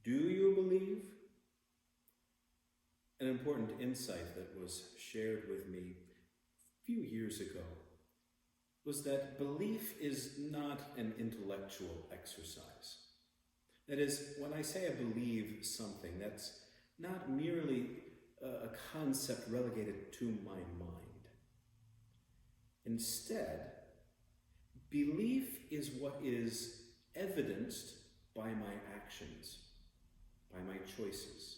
Do you believe? An important insight that was shared with me a few years ago was that belief is not an intellectual exercise. That is, when I say I believe something, that's not merely a concept relegated to my mind. Instead, belief is what is evidenced by my actions, by my choices.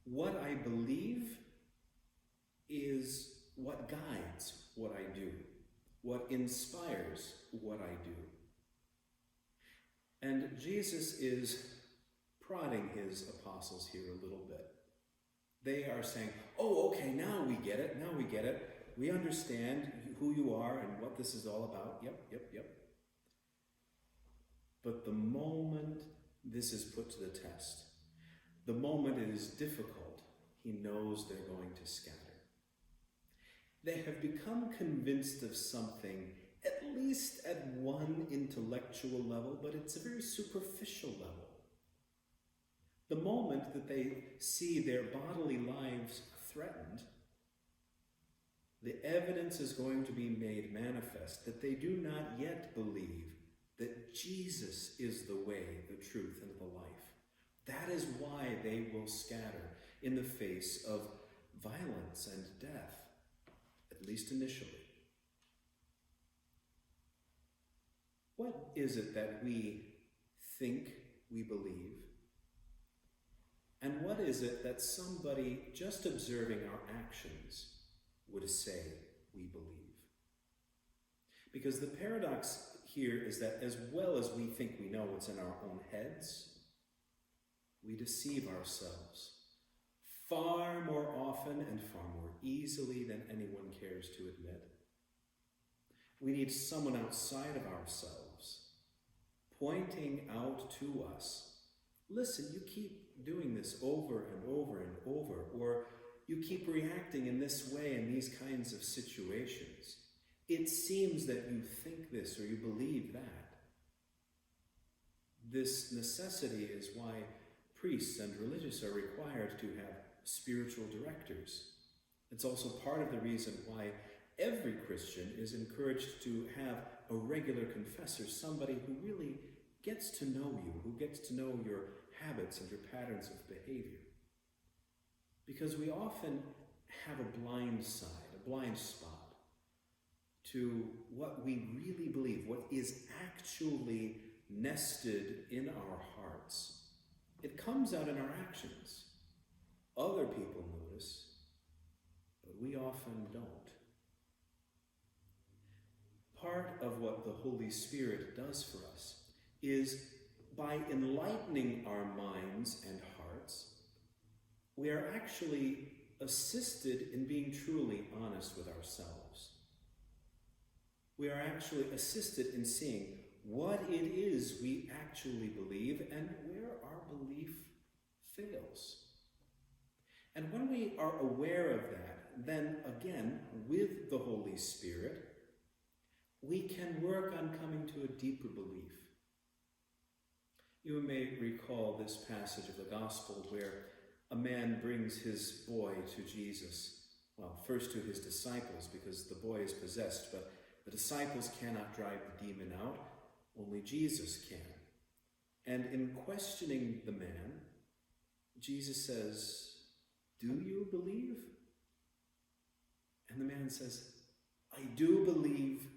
What I believe is what guides what I do, what inspires what I do. And Jesus is prodding his apostles here a little bit. They are saying, oh, okay, now we get it, now we get it. We understand who you are and what this is all about. Yep. But the moment this is put to the test, the moment it is difficult, he knows they're going to scatter. They have become convinced of something, at least at one intellectual level, but it's a very superficial level. The moment that they see their bodily lives threatened, the evidence is going to be made manifest that they do not yet believe that Jesus is the way, the truth, and the life. That is why they will scatter in the face of violence and death, at least initially. What is it that we think we believe? And what is it that somebody just observing our actions would say we believe? Because the paradox here is that as well as we think we know what's in our own heads, we deceive ourselves far more often and far more easily than anyone cares to admit. We need someone outside of ourselves pointing out to us, listen, you keep doing this over and over and over, or you keep reacting in this way in these kinds of situations. It seems that you think this or you believe that. This necessity is why priests and religious are required to have spiritual directors. It's also part of the reason why every Christian is encouraged to have a regular confessor, somebody who really gets to know you, who gets to know your habits and your patterns of behavior. Because we often have a blind side, a blind spot to what we really believe, what is actually nested in our hearts. It comes out in our actions. Other people notice, but we often don't. Part of what the Holy Spirit does for us is by enlightening our minds and hearts, we are actually assisted in being truly honest with ourselves. We are actually assisted in seeing what it is we actually believe and where our belief fails. And when we are aware of that, then again, with the Holy Spirit, we can work on coming to a deeper belief. You may recall this passage of the Gospel where a man brings his boy to Jesus. Well, first to his disciples because the boy is possessed, but the disciples cannot drive the demon out, only Jesus can. And in questioning the man, Jesus says, "Do you believe?" And the man says, "I do believe.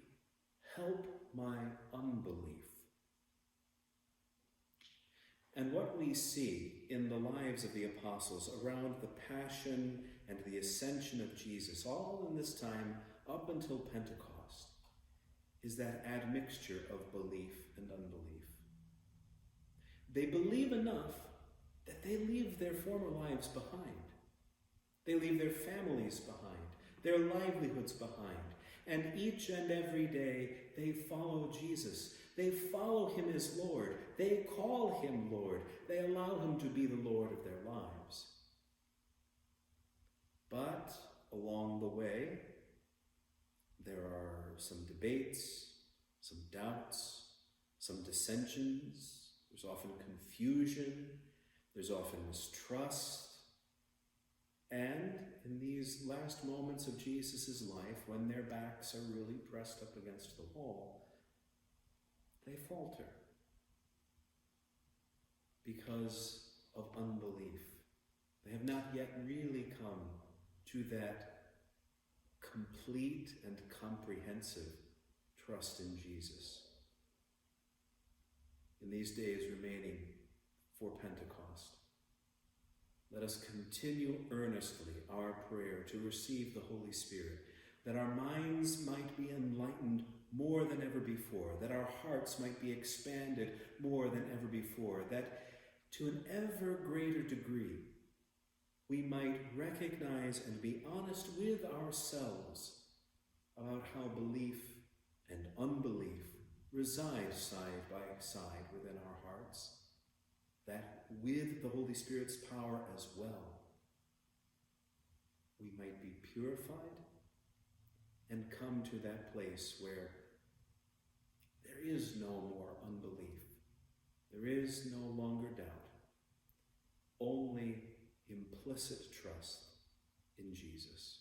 Help my unbelief." And what we see in the lives of the apostles around the passion and the ascension of Jesus, all in this time up until Pentecost, is that admixture of belief and unbelief. They believe enough that they leave their former lives behind. They leave their families behind, their livelihoods behind. And each and every day, they follow Jesus. They follow him as Lord. They call him Lord. They allow him to be the Lord of their lives. But along the way, there are some debates, some doubts, some dissensions, There's often confusion, there's often mistrust, and in these last moments of Jesus' life, when their backs are really pressed up against the wall, they falter because of unbelief. They have not yet really come to that complete and comprehensive trust in Jesus. In these days remaining for Pentecost, let us continue earnestly our prayer to receive the Holy Spirit, that our minds might be enlightened more than ever before, that our hearts might be expanded more than ever before, that to an ever greater degree we might recognize and be honest with ourselves about how belief and unbelief reside side by side within our hearts, that with the Holy Spirit's power as well, we might be purified and come to that place where there is no more unbelief, there is no longer doubt, only implicit trust in Jesus.